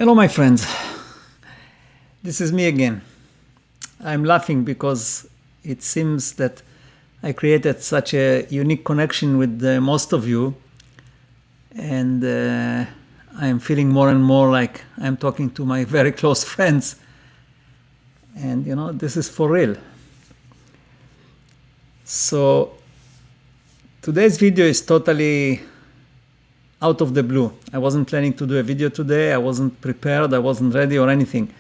Hello, my friends. This is me again. I'm laughing because it seems that I created such a unique connection with most of you, and I'm feeling more and more like I'm talking to my very close friends. And this is for real. So today's video is totally out of the blue. I wasn't planning to do a video today. I wasn't prepared. I wasn't ready or anything.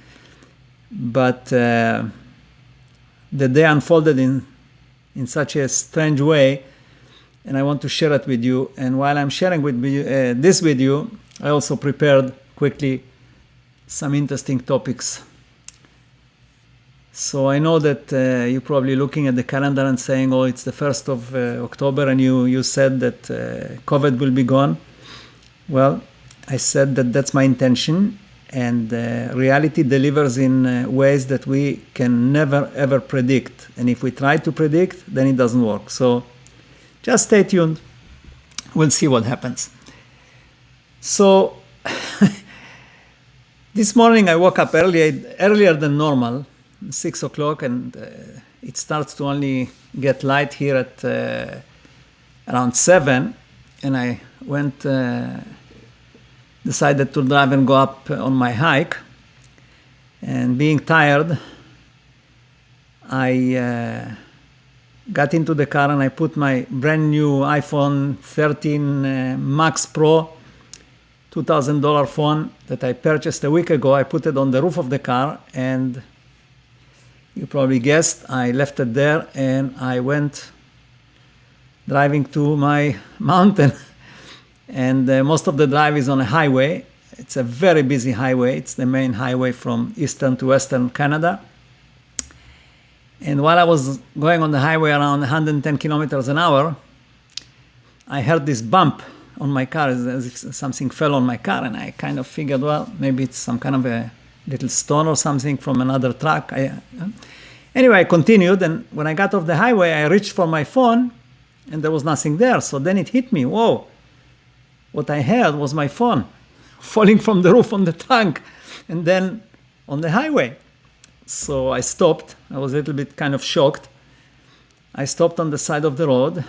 But the day unfolded in such a strange way, and I want to share it with you. And while I'm sharing with you this video, I also prepared quickly some interesting topics. So I know that you're probably looking at the calendar and saying, oh, it's the 1st of October, and you said that COVID will be gone. Well, I said that that's my intention, and reality delivers in ways that we can never ever predict. And if we try to predict, then it doesn't work. So just stay tuned. We'll see what happens. So this morning I woke up earlier than normal, 6 o'clock, and it starts to only get light here at around 7, and I went decided to drive and go up on my hike. And being tired, I got into the car and I put my brand new iPhone 13 Max Pro $2,000 phone that I purchased a week ago. I put it on the roof of the car, and you probably guessed, I left it there and I went driving to my mountain. And most of the drive is on a highway. It's a very busy highway. It's the main highway from eastern to western Canada. And while I was going on the highway around 110 kilometers an hour, I heard this bump on my car, as if something fell on my car. And I kind of figured, well, maybe it's some kind of a little stone or something from another truck. Anyway, I continued. And when I got off the highway, I reached for my phone, and there was nothing there. So then it hit me. Whoa. What I heard was my phone falling from the roof on the trunk and then on the highway. So I stopped. I was a little bit kind of shocked. I stopped on the side of the road,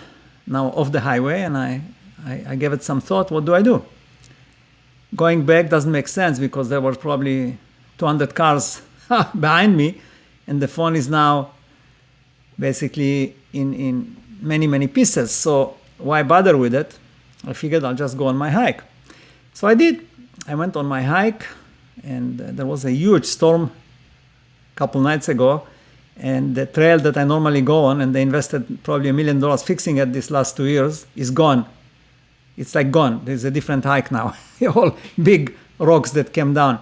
now off the highway, and I gave it some thought. What do I do? Going back doesn't make sense because there were probably 200 cars behind me, and the phone is now basically in many, many pieces. So why bother with it? I figured I'll just go on my hike. So I did. I went on my hike, and there was a huge storm a couple nights ago, and the trail that I normally go on, and they invested probably $1 million fixing it these last 2 years, is gone. It's like gone. There's a different hike now. All big rocks that came down.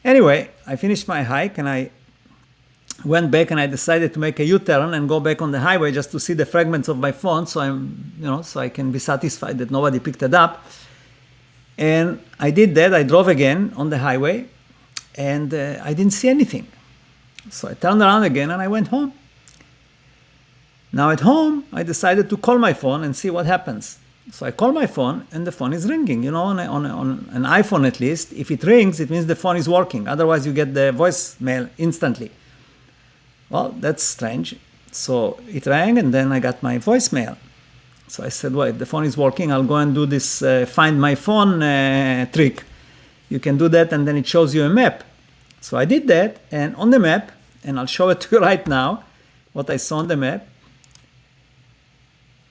Anyway, I finished my hike, and I went back, and I decided to make a U-turn and go back on the highway just to see the fragments of my phone, so so I can be satisfied that nobody picked it up. And I did that. I drove again on the highway, and I didn't see anything. So I turned around again and I went home. Now at home, I decided to call my phone and see what happens. So I call my phone, and the phone is ringing. On an iPhone at least, if it rings, it means the phone is working. Otherwise, you get the voicemail instantly. Well, that's strange. So it rang, and then I got my voicemail. So I said, well, if the phone is working, I'll go and do this find my phone trick. You can do that, and then it shows you a map. So I did that, and on the map, and I'll show it to you right now, what I saw on the map,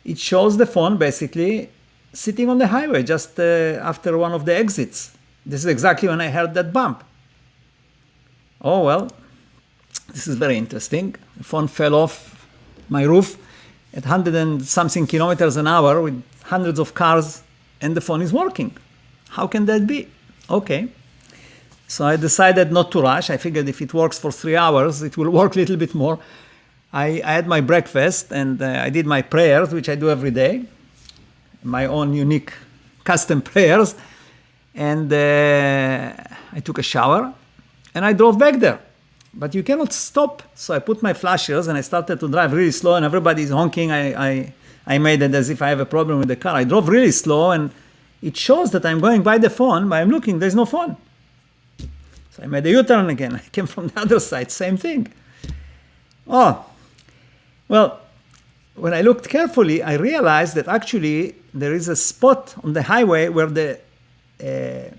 it shows the phone basically sitting on the highway just after one of the exits. This is exactly when I heard that bump. Oh, well. This is very interesting. The phone fell off my roof at 100 and something kilometers an hour with hundreds of cars, and the phone is working. How can that be? Okay. So I decided not to rush. I figured if it works for 3 hours, it will work a little bit more. I had my breakfast, and I did my prayers, which I do every day, my own unique custom prayers. And I took a shower, and I drove back there. But you cannot stop. So I put my flashers and I started to drive really slow, and everybody's honking. I made it as if I have a problem with the car. I drove really slow, and it shows that I'm going by the phone, but I'm looking, there's no phone. So I made a U-turn again. I came from the other side, same thing. Oh, well, when I looked carefully, I realized that actually there is a spot on the highway where the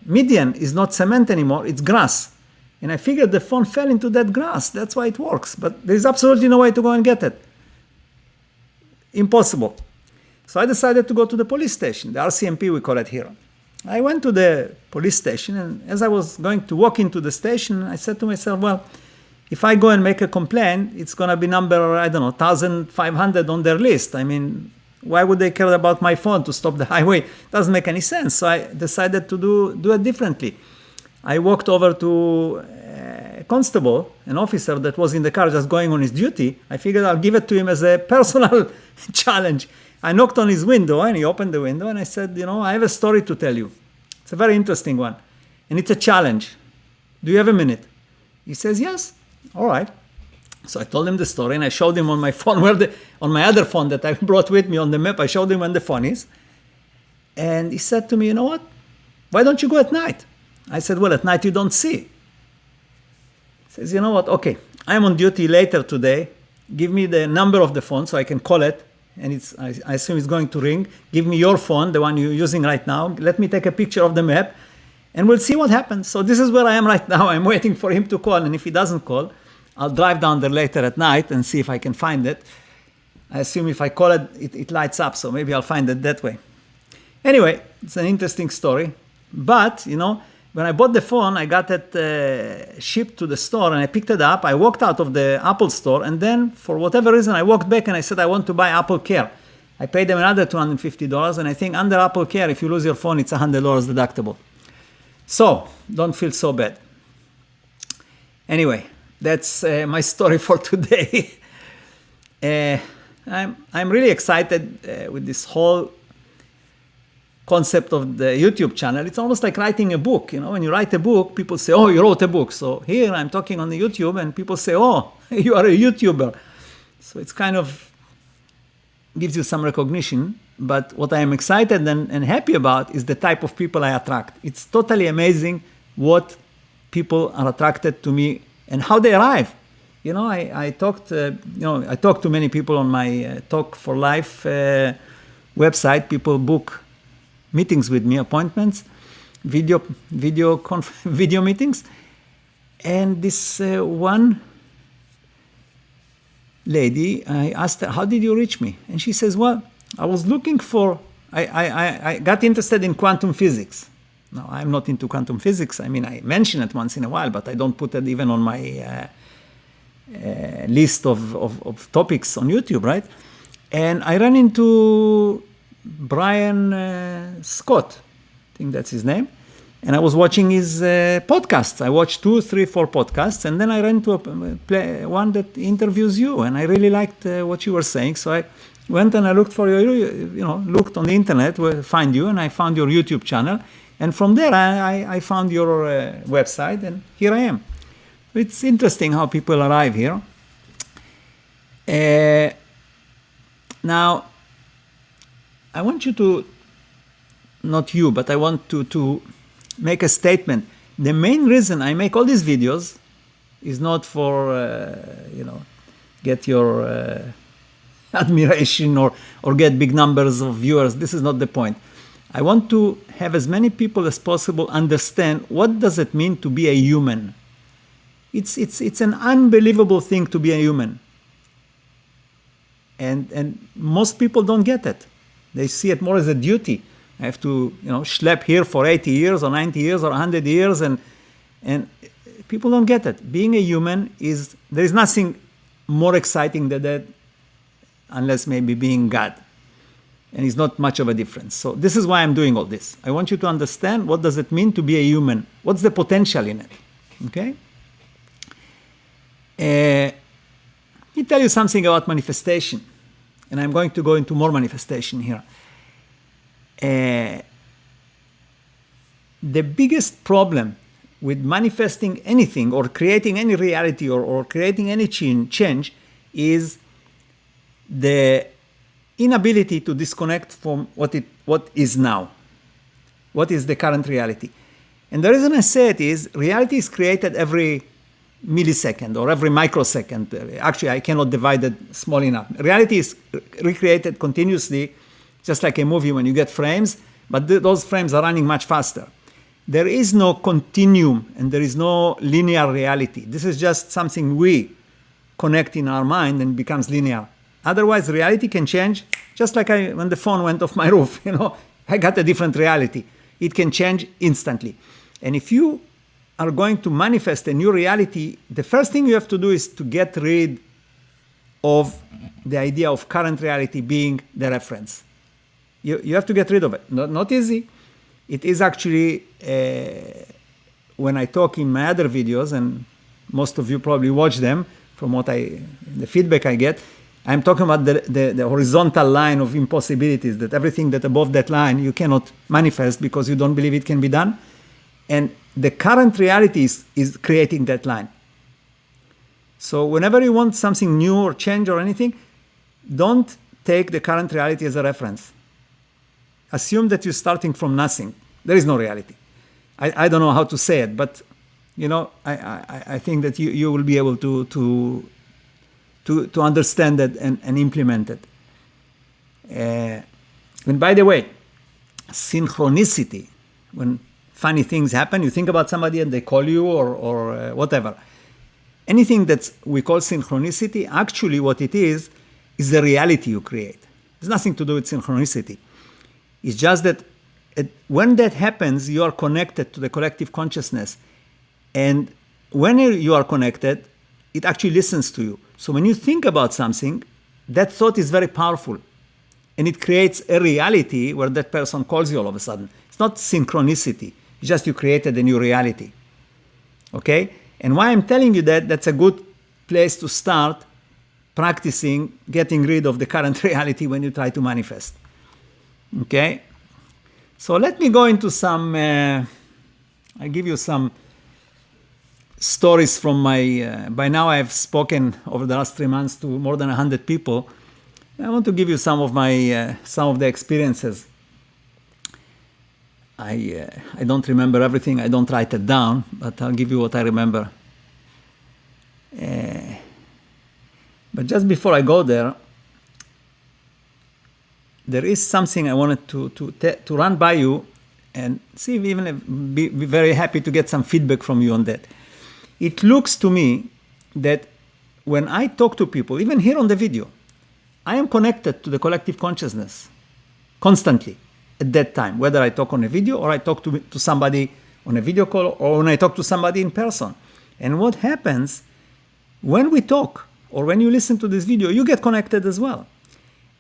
median is not cement anymore, it's grass. And I figured the phone fell into that grass. That's why it works. But there is absolutely no way to go and get it. Impossible. So I decided to go to the police station, the RCMP we call it here. I went to the police station, and as I was going to walk into the station, I said to myself, well, if I go and make a complaint, it's going to be number, 1,500 on their list. I mean, why would they care about my phone to stop the highway? Doesn't make any sense. So I decided to do it differently. I walked over to a constable, an officer that was in the car just going on his duty. I figured I'll give it to him as a personal challenge. I knocked on his window, and he opened the window, and I said, I have a story to tell you. It's a very interesting one, and it's a challenge. Do you have a minute? He says, yes. All right. So I told him the story, and I showed him on my phone, on my other phone that I brought with me on the map, I showed him where the phone is. And he said to me, you know what? Why don't you go at night? I said, well, at night you don't see. He says, you know what? Okay, I'm on duty later today. Give me the number of the phone so I can call it. And I assume it's going to ring. Give me your phone, the one you're using right now. Let me take a picture of the map, and we'll see what happens. So this is where I am right now. I'm waiting for him to call, and if he doesn't call, I'll drive down there later at night and see if I can find it. I assume if I call it, it lights up, so maybe I'll find it that way. Anyway, it's an interesting story. But, when I bought the phone, I got it shipped to the store, and I picked it up. I walked out of the Apple store, and then, for whatever reason, I walked back and I said, I want to buy Apple Care. I paid them another $250, and I think under Apple Care, if you lose your phone, it's $100 deductible. So, don't feel so bad. Anyway, that's my story for today. I'm really excited with this whole concept of the YouTube channel. It's almost like writing a book. When you write a book, people say, oh, you wrote a book. So here I'm talking on the YouTube, and people say, oh, you are a YouTuber. So it's kind of gives you some recognition. But what I am excited and happy about is the type of people I attract. It's totally amazing what people are attracted to me and how they arrive. I talked to many people on my Talk for Life website. People book meetings with me, appointments, video meetings. And this one lady, I asked her, how did you reach me? And she says, well, I was looking I got interested in quantum physics. Now, I'm not into quantum physics. I mean, I mention it once in a while, but I don't put it even on my list of topics on YouTube, right? And I ran into Brian Scott, I think that's his name, and I was watching his podcasts. I watched 2, 3, 4 podcasts, and then I ran to one that interviews you, and I really liked what you were saying. So I went and I looked for looked on the internet where find you, and I found your YouTube channel, and from there I found your website, and here I am. It's interesting how people arrive here. Now, I want you to, not you, but I want to make a statement. The main reason I make all these videos is not for, get your admiration or get big numbers of viewers. This is not the point. I want to have as many people as possible understand what does it mean to be a human. It's an unbelievable thing to be a human. And most people don't get it. They see it more as a duty. I have to, schlep here for 80 years or 90 years or 100 years, and people don't get it. Being a human there is nothing more exciting than that, unless maybe being God. And it's not much of a difference. So this is why I'm doing all this. I want you to understand what does it mean to be a human. What's the potential in it? Okay? Let me tell you something about manifestation. And I'm going to go into more manifestation here. The biggest problem with manifesting anything or creating any reality or creating any change is the inability to disconnect from what is now. What is the current reality? And the reason I say it is reality is created every millisecond or every microsecond. Actually, I cannot divide it small enough. Reality is recreated continuously, just like a movie when you get frames, but those frames are running much faster. There is no continuum and there is no linear reality. This is just something we connect in our mind and becomes linear. Otherwise, reality can change, just like when the phone went off my roof, I got a different reality. It can change instantly. And if you are going to manifest a new reality, the first thing you have to do is to get rid of the idea of current reality being the reference. You have to get rid of it. Not easy. It is actually, when I talk in my other videos, and most of you probably watch them from the feedback I get, I'm talking about the horizontal line of impossibilities, that everything that above that line you cannot manifest because you don't believe it can be done. And the current reality is creating that line. So whenever you want something new or change or anything, don't take the current reality as a reference. Assume that you're starting from nothing. There is no reality. I don't know how to say it, but I think that you will be able to understand it and implement it. And by the way, synchronicity, when funny things happen, you think about somebody and they call you or whatever. Anything that we call synchronicity, actually what it is the reality you create. It's nothing to do with synchronicity. It's just that when that happens, you are connected to the collective consciousness. And when you are connected, it actually listens to you. So when you think about something, that thought is very powerful. And it creates a reality where that person calls you all of a sudden. It's not synchronicity. It's just you created a new reality. Okay? And why I'm telling you that's a good place to start practicing getting rid of the current reality when you try to manifest. Okay? So let me go into some, I give you some stories from by now I've spoken over the last 3 months to more than 100 people. I want to give you some of the experiences. I don't remember everything. I don't write it down, but I'll give you what I remember. But just before I go there is something I wanted to run by you and see if even be very happy to get some feedback from you on that. It looks to me that when I talk to people, even here on the video, I am connected to the collective consciousness constantly at that time, whether I talk on a video or I talk to somebody on a video call or when I talk to somebody in person. And what happens when we talk or when you listen to this video, you get connected as well.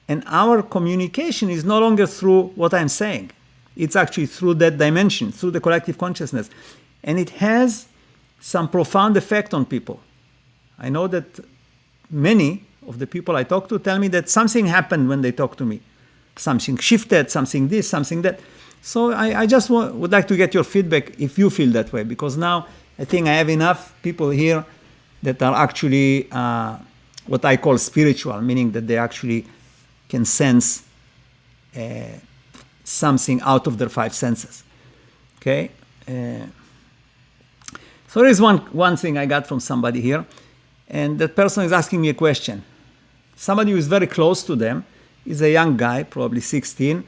And our communication is no longer through what I'm saying. It's actually through that dimension, through the collective consciousness. And it has some profound effect on people. I know that many of the people I talk to tell me that something happened when they talk to me. Something shifted, something this, something that. So I just would like to get your feedback if you feel that way, because now I think I have enough people here that are actually what I call spiritual, meaning that they actually can sense something out of their 5 senses. Okay? So there is one thing I got from somebody here, and that person is asking me a question. Somebody who is very close to them is a young guy, probably 16,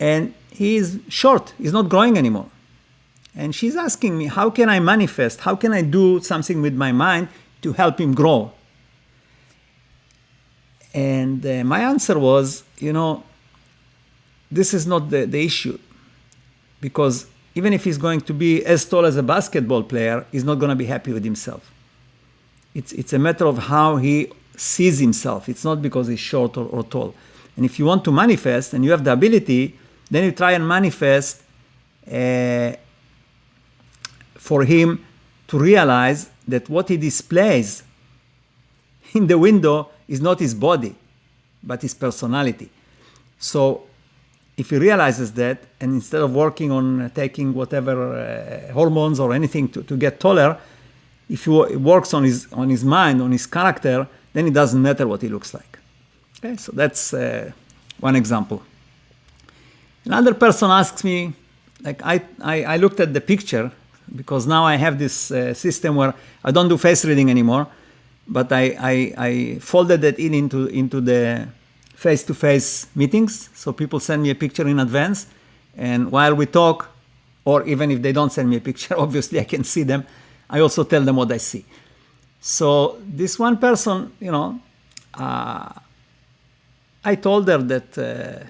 and he is short. He's not growing anymore. And she's asking me, how can I manifest? How can I do something with my mind to help him grow? And my answer was, this is not the issue. Because even if he's going to be as tall as a basketball player, he's not going to be happy with himself. It's a matter of how he sees himself. It's not because he's short or tall. And if you want to manifest and you have the ability, then you try and manifest for him to realize that what he displays in the window is not his body, but his personality. So if he realizes that, and instead of working on taking whatever hormones or anything to get taller, if he works on his mind, on his character, then it doesn't matter what he looks like. Okay, so that's one example. Another person asks me like I looked at the picture, because now I have this system where I don't do face reading anymore, but I folded it into the face-to-face meetings. So people send me a picture in advance, and while we talk, or even if they don't send me a picture, obviously I can see them. I also tell them what I see. So this one person, I told her that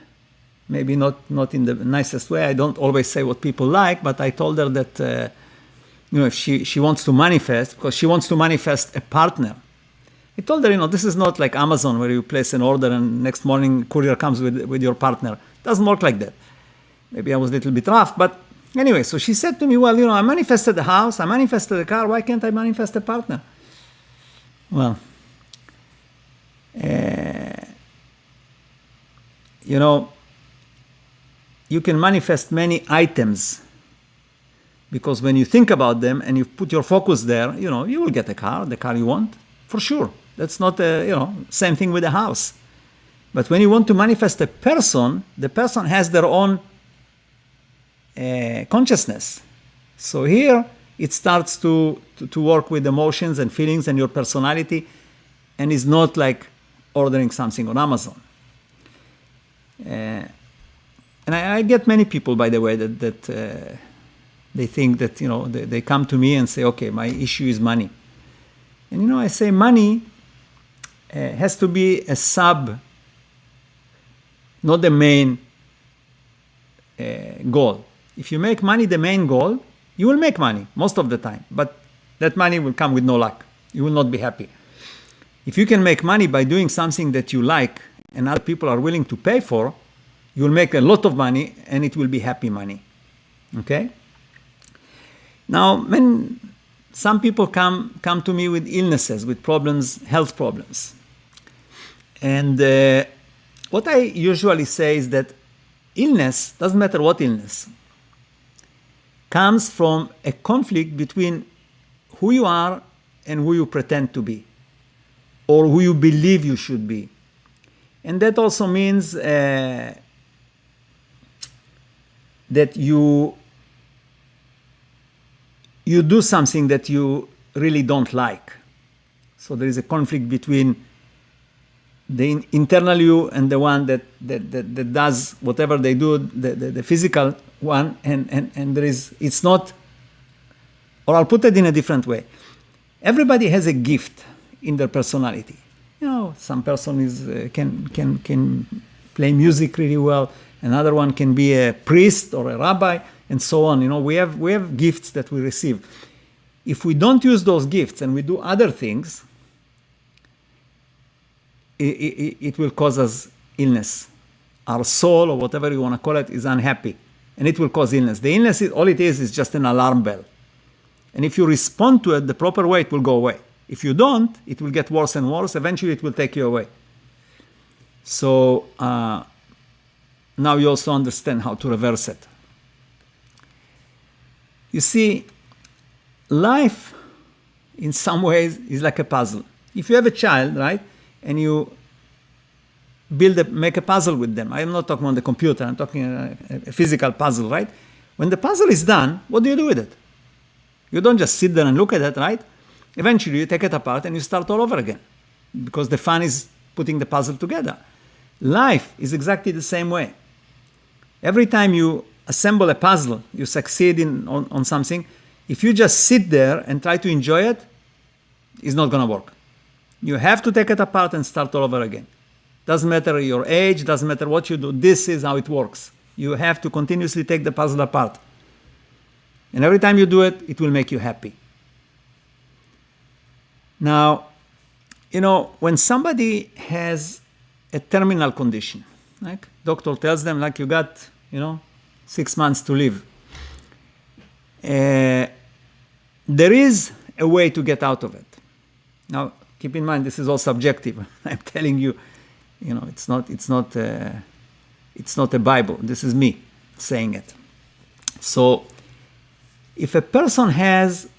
maybe not in the nicest way. I don't always say what people like, but I told her that if she wants to manifest, because she wants to manifest a partner. I told her, this is not like Amazon where you place an order and next morning courier comes with your partner. It doesn't work like that. Maybe I was a little bit rough, but anyway, so she said to me, well, I manifested the house, I manifested the car, why can't I manifest a partner? Well, you can manifest many items, because when you think about them and you put your focus there, you will get the car you want, for sure. That's not same thing with a house. But when you want to manifest a person, the person has their own consciousness. So here it starts to work with emotions and feelings and your personality, and is not like ordering something on Amazon. And I get many people, by the way, that they think that, they come to me and say, okay, my issue is money. And, I say money has to be a sub, not the main goal. If you make money the main goal, you will make money most of the time, but that money will come with no luck. You will not be happy. If you can make money by doing something that you like and other people are willing to pay for, you will make a lot of money and it will be happy money. Okay? Now, when some people come to me with illnesses, with problems, health problems, and what I usually say is that illness, doesn't matter what illness, comes from a conflict between who you are and who you pretend to be, or who you believe you should be. And that also means that you do something that you really don't like. So there is a conflict between the internal you and the one that does whatever they do, the physical one, and it's not, or I'll put it in a different way. Everybody has a gift in their personality. Some person can play music really well, another one can be a priest or a rabbi, and so on. We have gifts that we receive. If we don't use those gifts and we do other things, it will cause us illness. Our soul, or whatever you want to call it, is unhappy, and it will cause illness. The illness, all it is just an alarm bell. And if you respond to it the proper way, it will go away. If you don't, it will get worse and worse. Eventually, it will take you away. So now you also understand how to reverse it. You see, life, in some ways, is like a puzzle. If you have a child, right, and you make a puzzle with them. I'm not talking on the computer. I'm talking a physical puzzle, right? When the puzzle is done, what do you do with it? You don't just sit there and look at it, right? Eventually, you take it apart and you start all over again, because the fun is putting the puzzle together. Life is exactly the same way. Every time you assemble a puzzle, you succeed on something. If you just sit there and try to enjoy it, it's not going to work. You have to take it apart and start all over again. Doesn't matter your age, doesn't matter what you do. This is how it works. You have to continuously take the puzzle apart. And every time you do it, it will make you happy. Now, when somebody has a terminal condition, like doctor tells them, like, you got, 6 months to live. There is a way to get out of it. Now, keep in mind, this is all subjective. I'm telling you, it's not a Bible. This is me saying it. So, if a person has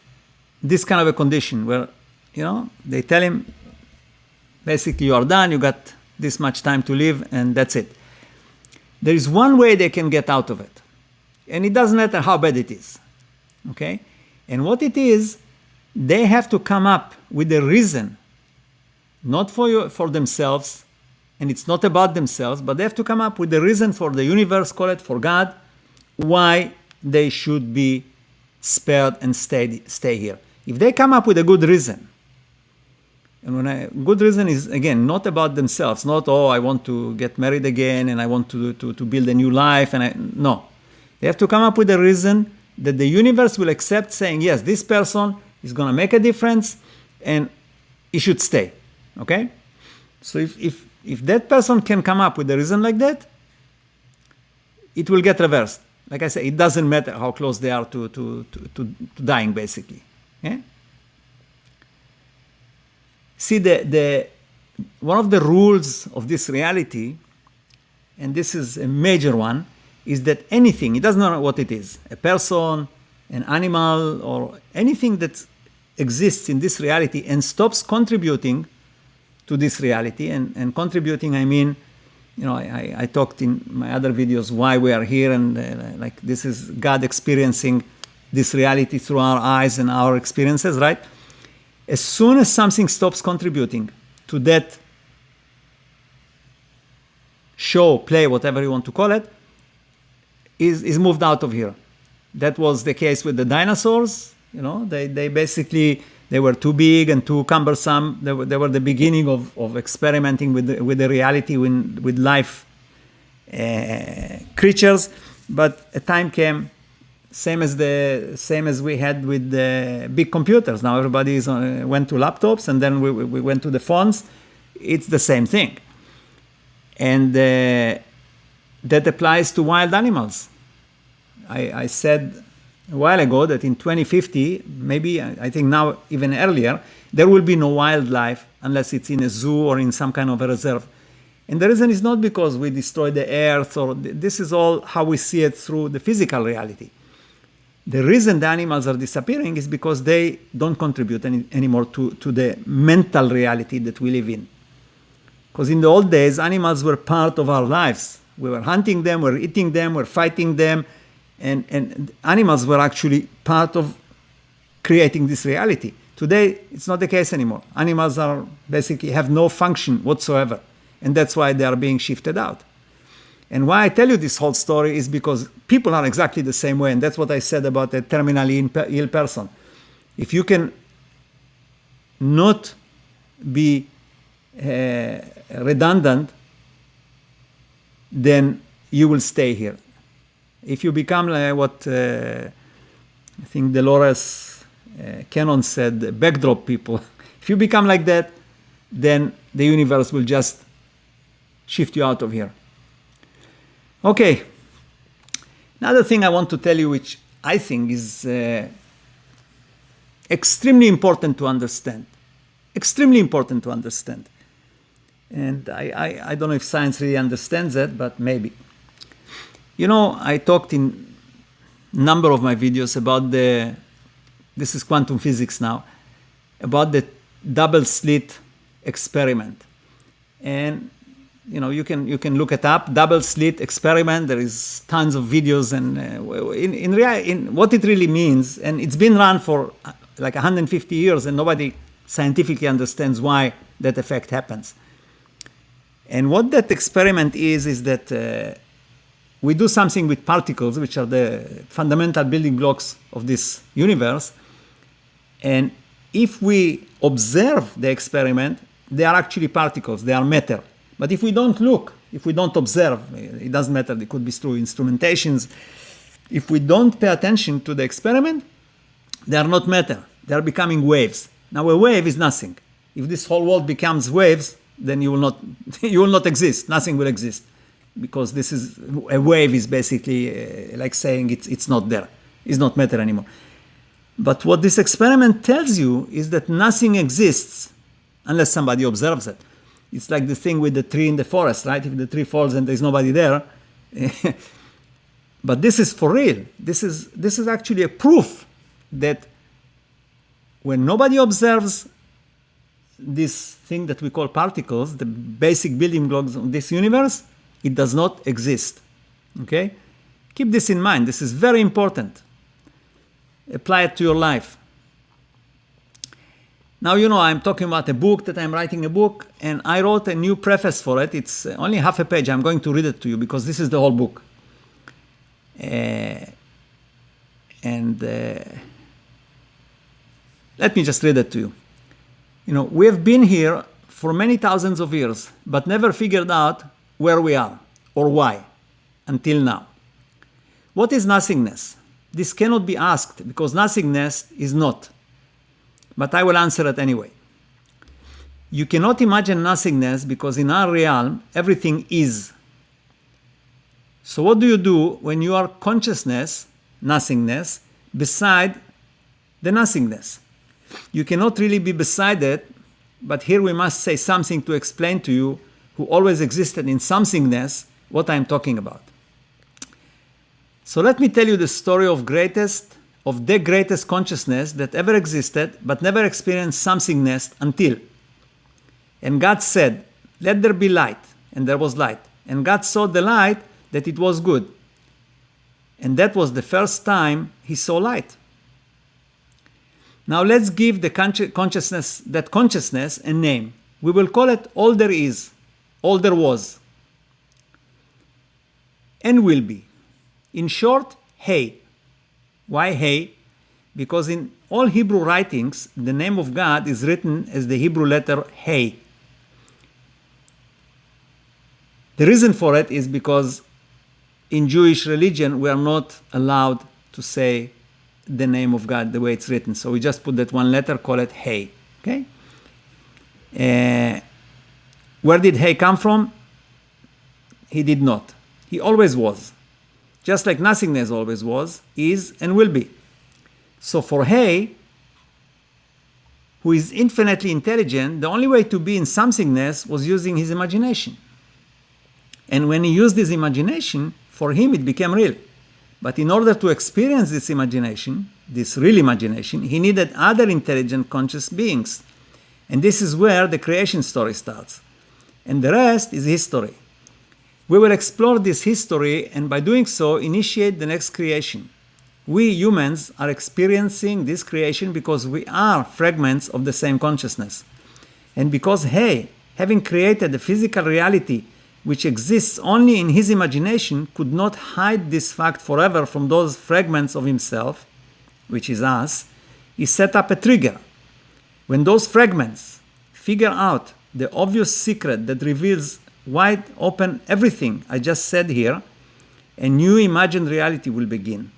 this kind of a condition where, they tell him, basically, you are done, you got this much time to live, and that's it. There is one way they can get out of it. And it doesn't matter how bad it is. Okay? And what it is, they have to come up with a reason, not for themselves, and it's not about themselves, but they have to come up with a reason for the universe, call it for God, why they should be spared and stay here. If they come up with a good reason, and when good reason is, again, not about themselves, not, oh, I want to get married again and I want to build a new life, no. They have to come up with a reason that the universe will accept, saying, yes, this person is going to make a difference and he should stay. Okay? So if that person can come up with a reason like that, it will get reversed. Like I say, it doesn't matter how close they are to dying, basically. Okay? See, one of the rules of this reality, and this is a major one, is that anything, it doesn't matter what it is, a person, an animal, or anything that exists in this reality and stops contributing to this reality, and contributing, I mean, I talked in my other videos why we are here, and like this is God experiencing this reality through our eyes and our experiences, right? As soon as something stops contributing to that show, play, whatever you want to call it, is moved out of here. That was the case with the dinosaurs. They basically, they were too big and too cumbersome. They were the beginning of experimenting with the reality, with life creatures. But a time came, same as we had with the big computers. Now everybody went to laptops, and then we went to the phones. It's the same thing. And that applies to wild animals. I said a while ago that in 2050, maybe I think now even earlier, there will be no wildlife unless it's in a zoo or in some kind of a reserve. And the reason is not because we destroy the earth, or this is all how we see it through the physical reality. The reason the animals are disappearing is because they don't contribute anymore to the mental reality that we live in. Because in the old days, animals were part of our lives. We were hunting them, we were eating them, we were fighting them, and animals were actually part of creating this reality. Today, it's not the case anymore. Animals basically have no function whatsoever, and that's why they are being shifted out. And why I tell you this whole story is because people are exactly the same way, and that's what I said about a terminally ill person. If you can not be redundant, then you will stay here. If you become what I think Dolores Cannon said, backdrop people, if you become like that, then the universe will just shift you out of here. Okay, another thing I want to tell you, which I think is extremely important to understand. Extremely important to understand. And I don't know if science really understands that, but maybe. I talked in a number of my videos about this is quantum physics now, about the double slit experiment. And you can look it up, double slit experiment. There is tons of videos, and in what it really means, and it's been run for like 150 years, and nobody scientifically understands why that effect happens. And what that experiment is that we do something with particles, which are the fundamental building blocks of this universe. And if we observe the experiment, they are actually particles, they are matter. But if we don't look, if we don't observe, it doesn't matter, it could be through instrumentations. If we don't pay attention to the experiment, they are not matter, they are becoming waves. Now a wave is nothing. If this whole world becomes waves, then you will not exist, nothing will exist. Because a wave is basically like saying it's not there, it's not matter anymore. But what this experiment tells you is that nothing exists unless somebody observes it. It's like the thing with the tree in the forest, right? If the tree falls and there's nobody there. But this is for real. This is actually a proof that when nobody observes this thing that we call particles, the basic building blocks of this universe, it does not exist. Okay? Keep this in mind. This is very important. Apply it to your life. Now, I'm talking about a book that I'm writing a book, and I wrote a new preface for it. It's only half a page. I'm going to read it to you because this is the whole book. Let me just read it to you. We have been here for many thousands of years, but never figured out where we are or why until now. What is nothingness? This cannot be asked because nothingness is not. But I will answer it anyway. You cannot imagine nothingness because in our realm, everything is. So what do you do when you are consciousness, nothingness, beside the nothingness? You cannot really be beside it, but here we must say something to explain to you who always existed in somethingness what I'm talking about. So let me tell you the story of the greatest consciousness that ever existed, but never experienced somethingness until. And God said, let there be light, and there was light. And God saw the light that it was good. And that was the first time he saw light. Now let's give the consciousness a name. We will call it all there is, all there was, and will be. In short, Hey. Why Hey? Because in all Hebrew writings, the name of God is written as the Hebrew letter Hey. The reason for it is because in Jewish religion, we are not allowed to say the name of God the way it's written. So we just put that one letter, call it Hey. Okay? Where did Hey come from? He did not. He always was. Just like nothingness always was, is, and will be. So for Hey, who is infinitely intelligent, the only way to be in somethingness was using his imagination. And when he used his imagination, for him it became real. But in order to experience this imagination, this real imagination, he needed other intelligent conscious beings. And this is where the creation story starts. And the rest is history. We will explore this history and by doing so initiate the next creation. We humans are experiencing this creation because we are fragments of the same consciousness. And because Hey, having created a physical reality which exists only in his imagination, could not hide this fact forever from those fragments of himself, which is us, he set up a trigger. When those fragments figure out the obvious secret that reveals wide open everything I just said here, a new imagined reality will begin.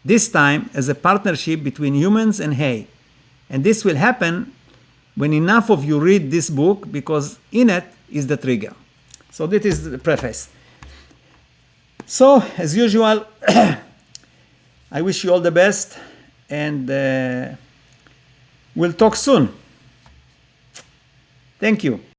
This time as a partnership between humans and Hey. And this will happen when enough of you read this book because in it is the trigger. So this is the preface. So as usual, I wish you all the best and we'll talk soon. Thank you.